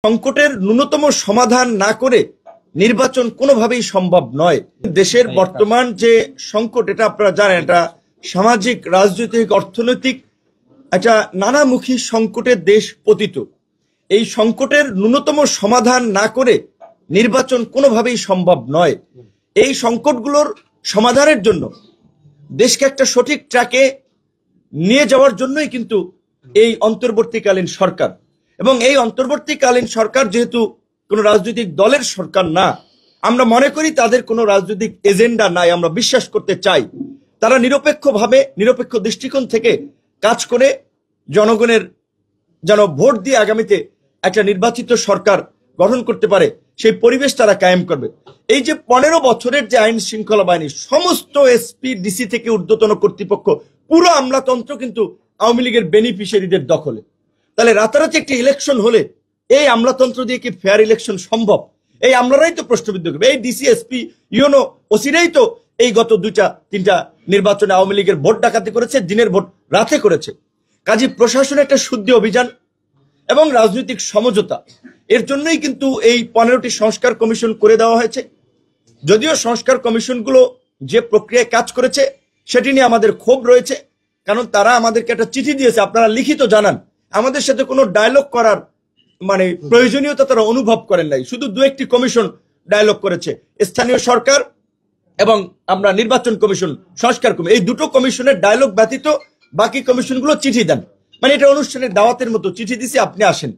সংকটের ন্যূনতম সমাধান না করে নির্বাচন কোনোভাবেই সম্ভব নয়। দেশের বর্তমান যে সংকট, এটা আপনারা জানেন, এটা সামাজিক, রাজনৈতিক, অর্থনৈতিক একটা নানামুখী সংকটের দেশ পতিত। এই সংকটের ন্যূনতম সমাধান না করে নির্বাচন কোনোভাবেই সম্ভব নয়। এই সংকটগুলোর সমাধানের জন্য দেশকে একটা সঠিক ট্র্যাকে নিয়ে যাওয়ার জন্যই কিন্তু এই অন্তর্বর্তীকালীন সরকার। এবং এই অন্তর্বর্তীকালীন সরকার যেহেতু কোনো রাজনৈতিক দলের সরকার না, আমরা মনে করি তাদের কোনো রাজনৈতিক এজেন্ডা নাই। আমরা বিশ্বাস করতে চাই তারা নিরপেক্ষভাবে, নিরপেক্ষ দৃষ্টিকোণ থেকে কাজ করে জনগণের যেন ভোট দিয়ে আগামীতে একটা নির্বাচিত সরকার গঠন করতে পারে, সেই পরিবেশ তারা কায়েম করবে। এই যে 15 বছরের যে আইন শৃঙ্খলা বাহিনী, সমস্ত এসপি, ডিসি থেকে ঊর্ধ্বতন কর্তৃপক্ষ, পুরো আমলাতন্ত্র কিন্তু আওয়ামী লীগের বেনিফিশিয়ারিদের দখলে। তাহলে রাতারাতি একটি ইলেকশন হলে এই আমলাতন্ত্র দিয়ে কি ফেয়ার ইলেকশন সম্ভব? এই আমলারাই তো প্রশ্নবিদ্ধ করবে। এই ডিসি, এসপি, ইউনো, ওসিরাই তো এই গত 2-3টা নির্বাচনে আওয়ামী লীগের ভোট ডাকাতি করেছে, দিনের ভোট রাতে করেছে। কাজে প্রশাসনের একটা শুদ্ধি অভিযান এবং রাজনৈতিক সমঝোতা, এর জন্যই কিন্তু এই 15টি সংস্কার কমিশন করে দেওয়া হয়েছে। যদিও সংস্কার কমিশনগুলো যে প্রক্রিয়ায় কাজ করেছে সেটি নিয়ে আমাদের ক্ষোভ রয়েছে, কারণ তারা আমাদেরকে একটা চিঠি দিয়েছে, আপনারা লিখিত জানান। আমাদের সাথে কোনো ডায়লগ করার প্রয়োজনীয়তা তারা অনুভব করেন নাই। শুধু 2-1টি কমিশন ডায়লগ করেছে, স্থানীয় সরকার এবং আমরা নির্বাচন কমিশন, সংস্কার কমিশন, এই দুটো কমিশনের ডায়লগ ব্যতীত বাকি কমিশনগুলো চিঠি দেন। মানে এটা অনুষ্ঠানের দাওয়াতের মতো, চিঠি দিছি আপনি আসেন।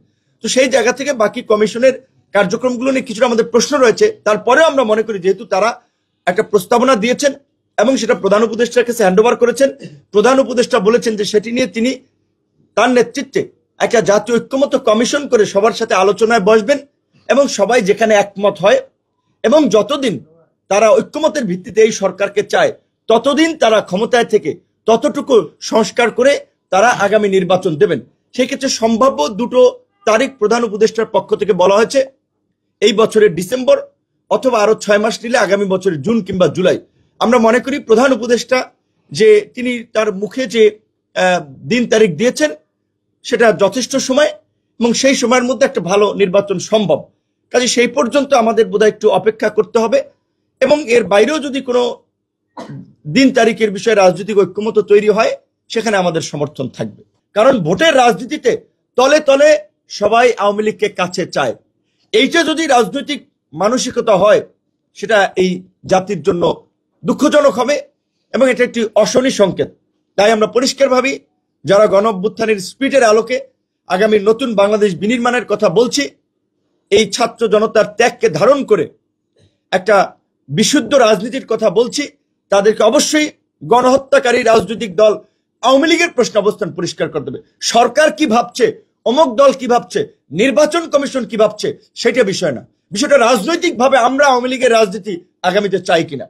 তো সেই জায়গা থেকে বাকি কমিশনের কার্যক্রমগুলো নিয়ে কিছুটা আমাদের প্রশ্ন রয়েছে। তারপরেও আমরা মনে করি যেহেতু তারা একটা প্রস্তাবনা দিয়েছেন এবং সেটা প্রধান উপদেষ্টার কাছে হ্যান্ডওভার করেছেন, প্রধান উপদেষ্টা বলেছেন যে সেটি নিয়ে তিনি তার নেতৃত্বে একটা জাতীয় ঐক্যমত্য কমিশন করে সবার সাথে আলোচনায় বসবেন এবং সবাই যেখানে একমত হয় এবং যতদিন তারা ঐক্যমতের ভিত্তিতে এই সরকারকে চায় ততদিন তারা ক্ষমতায় থেকে ততটুকু সংস্কার করে তারা আগামী নির্বাচন দেবেন। সেই ক্ষেত্রে সম্ভাব্য 2টো তারিখ প্রধান উপদেষ্টার পক্ষ থেকে বলা হয়েছে, এই বছরের ডিসেম্বর অথবা আরো 6 মাস নিলে আগামী বছরের জুন কিংবা জুলাই। আমরা মনে করি প্রধান উপদেষ্টা যে তিনি তার মুখে যে দিন তারিখ দিয়েছেন সেটা যথেষ্ট সময় এবং সেই সময়ের মধ্যে একটা ভালো নির্বাচন সম্ভব। কাজে সেই পর্যন্ত আমাদের বোধহয় একটু অপেক্ষা করতে হবে এবং এর বাইরেও যদি কোনো দিন তারিখের বিষয়ে রাজনৈতিক ঐক্যমত তৈরি হয় সেখানে আমাদের সমর্থন থাকবে। কারণ ভোটের রাজনীতিতে তলে তলে সবাই আওয়ামী লীগকে কাছে চায়। এইটা যদি রাজনৈতিক মানসিকতা হয় সেটা এই জাতির জন্য দুঃখজনক হবে এবং এটা একটি অশনি সংকেত। তাই আমরা পরিষ্কার ভাবি যারা গণ অভ্যুত্থানের স্পিরিটের আলোকে আগামী নতুন বাংলাদেশ বিনির্মাণের কথা বলছি, এই ছাত্র জনতার ত্যাগকে ধারণ করে একটা বিশুদ্ধ রাজনীতির কথা বলছি, তাদেরকে অবশ্যই গণহত্যাকারী রাজনৈতিক দল আওয়ামী লীগের প্রশ্ন অবস্থান পরিষ্কার করতে হবে। সরকার কি ভাবছে, অমুক দল কি ভাবছে, নির্বাচন কমিশন কি ভাবছে, সেটা বিষয় না। বিষয়টা রাজনৈতিক ভাবে আমরা আওয়ামী লীগের রাজনীতি আগামীতে চাই কিনা।